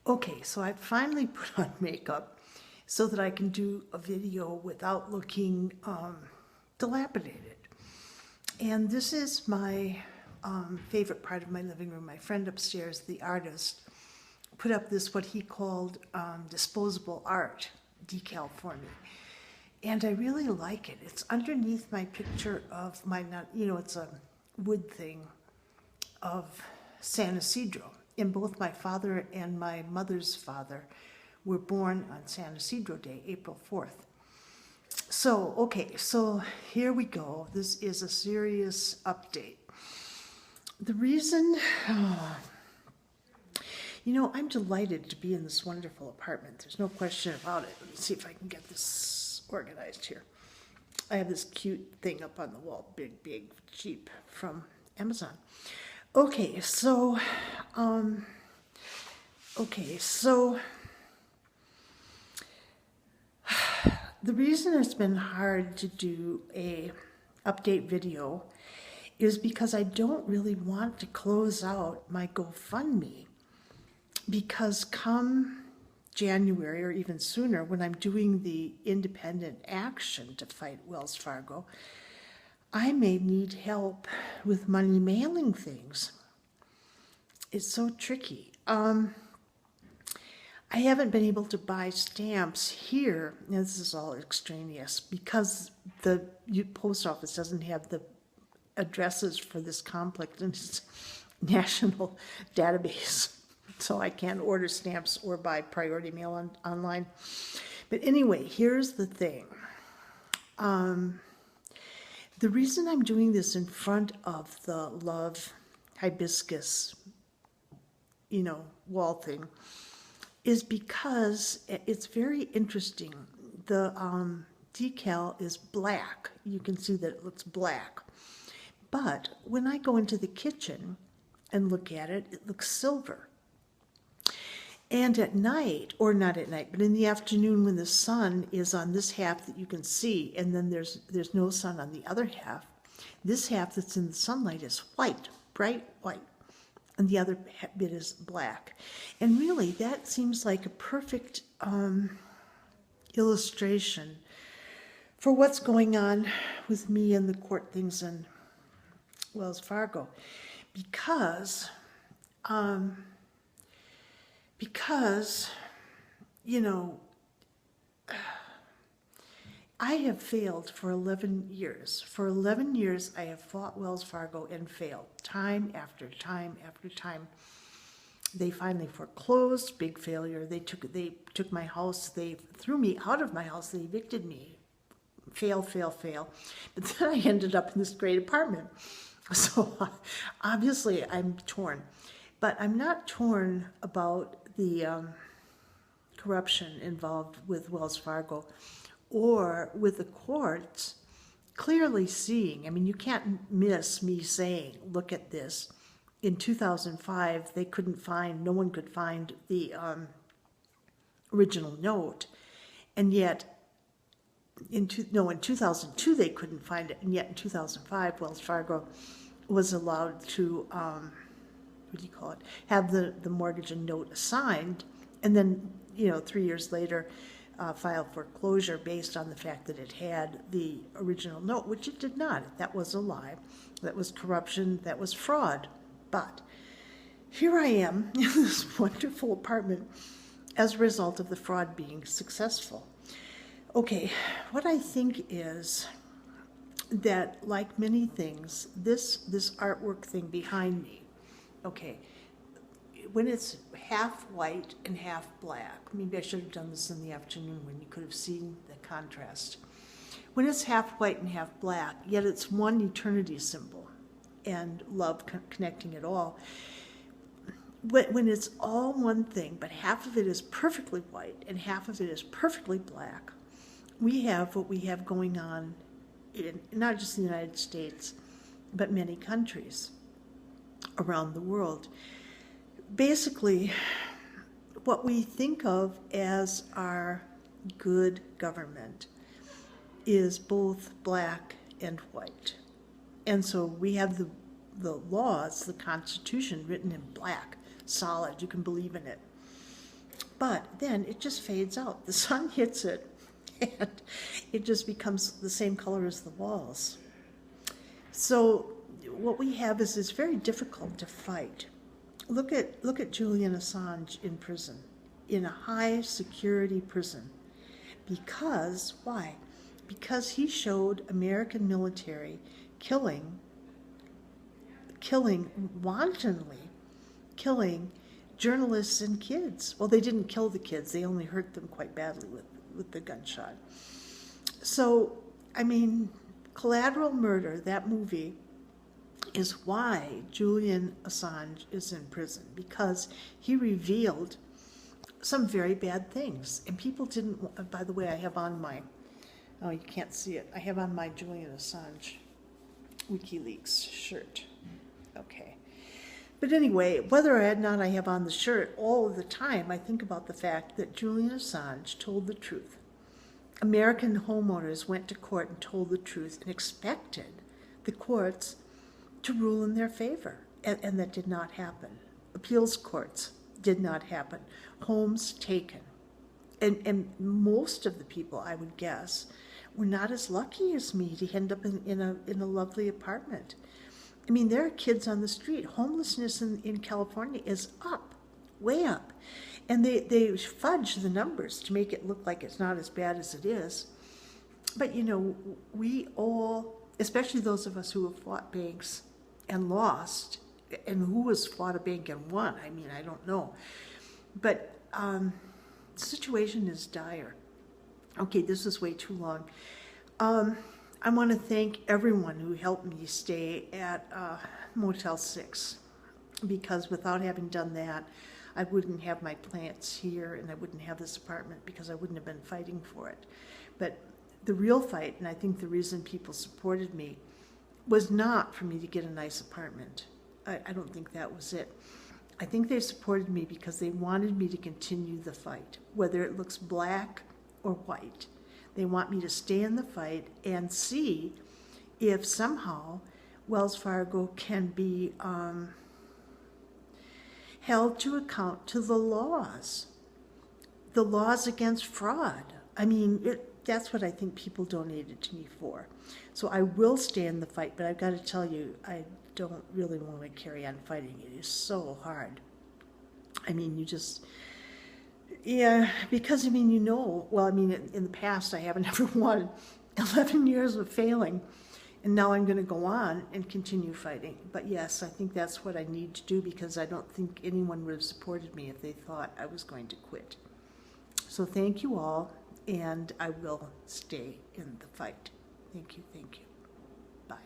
Okay, so I finally put on makeup so that I can do a video without looking dilapidated. And this is my favorite part of my living room. My friend upstairs, the artist, put up this what he called disposable art decal for me. And I really like it. It's underneath my picture of my, it's a wood thing of San Isidro. And both my father and my mother's father were born on San Isidro Day, April 4th. So, okay, so here we go. This is a serious update. The reason, I'm delighted to be in this wonderful apartment. There's no question about it. Let me see if I can get this organized here. I have this cute thing up on the wall, big, cheap, from Amazon. Okay, so the reason it's been hard to do a update video is because I don't really want to close out my GoFundMe, because come January or even sooner, when I'm doing the independent action to fight Wells Fargo, I may need help with money mailing things. It's so tricky. I haven't been able to buy stamps here, and this is all extraneous, because the post office doesn't have the addresses for this complex in its national database. So I can't order stamps or buy priority mail online. But anyway, here's the thing. The reason I'm doing this in front of the Love Hibiscus, wall thing, is because it's very interesting. The decal is black. You can see that it looks black. But when I go into the kitchen and look at it, it looks silver. And at night, or not at night, but in the afternoon when the sun is on this half that you can see, and then there's no sun on the other half, this half that's in the sunlight is white, bright white, and the other bit is black. And really, that seems like a perfect illustration for what's going on with me and the court things in Wells Fargo, because I have failed for 11 years. For 11 years, I have fought Wells Fargo and failed time after time after time. They finally foreclosed, big failure. They took my house. They threw me out of my house. They evicted me. Fail. But then I ended up in this great apartment. So obviously I'm torn. But I'm not torn about the corruption involved with Wells Fargo or with the courts clearly seeing. I mean, you can't miss me saying, look at this. In 2005, no one could find the original note. And yet, in 2002, they couldn't find it. And yet in 2005, Wells Fargo was allowed to, have the mortgage and note assigned. And then, 3 years later, file foreclosure based on the fact that it had the original note, which it did not. That was a lie. That was corruption. That was fraud. But here I am in this wonderful apartment as a result of the fraud being successful. Okay, what I think is that, like many things, this artwork thing behind me, okay, when it's half white and half black, maybe I should have done this in the afternoon when you could have seen the contrast. When it's half white and half black, yet it's one eternity symbol and love connecting it all. When it's all one thing, but half of it is perfectly white and half of it is perfectly black, we have what we have going on in not just the United States, but many countries around the world. Basically, what we think of as our good government is both black and white. And so we have the laws, the Constitution, written in black, solid, you can believe in it. But then it just fades out. The sun hits it, and it just becomes the same color as the walls. So what we have is it's very difficult to fight. Look at Julian Assange in prison, in a high security prison. Because, why? Because he showed American military killing wantonly, killing journalists and kids. Well, they didn't kill the kids, they only hurt them quite badly with the gunshot. So, I mean, Collateral Murder, that movie, is why Julian Assange is in prison, because he revealed some very bad things. And people didn't, by the way, I have on my, oh, you can't see it, I have on my Julian Assange WikiLeaks shirt. Okay. But anyway, whether or not I have on the shirt, all of the time I think about the fact that Julian Assange told the truth. American homeowners went to court and told the truth and expected the courts to rule in their favor, and that did not happen. Appeals courts did not happen. Homes taken. And most of the people, I would guess, were not as lucky as me to end up in a lovely apartment. I mean, there are kids on the street. Homelessness in California is up, way up. And they fudge the numbers to make it look like it's not as bad as it is. But, you know, we all, especially those of us who have fought banks and lost, and who has fought a bank and won, I mean, I don't know. But the situation is dire. Okay, this is way too long. I want to thank everyone who helped me stay at Motel 6, because without having done that, I wouldn't have my plants here, and I wouldn't have this apartment, because I wouldn't have been fighting for it. But the real fight, and I think the reason people supported me, was not for me to get a nice apartment. I don't think that was it. I think they supported me because they wanted me to continue the fight, whether it looks black or white. They want me to stay in the fight and see if somehow Wells Fargo can be held to account to the laws against fraud. I mean, that's what I think people donated to me for. So I will stay in the fight, but I've got to tell you, I don't really want to carry on fighting. It is so hard. I mean, you just, yeah, because, I mean, you know, well, I mean, in the past, I haven't ever won. 11 years of failing, and now I'm going to go on and continue fighting. But yes, I think that's what I need to do, because I don't think anyone would have supported me if they thought I was going to quit. So thank you all, and I will stay in the fight. Thank you, thank you. Bye.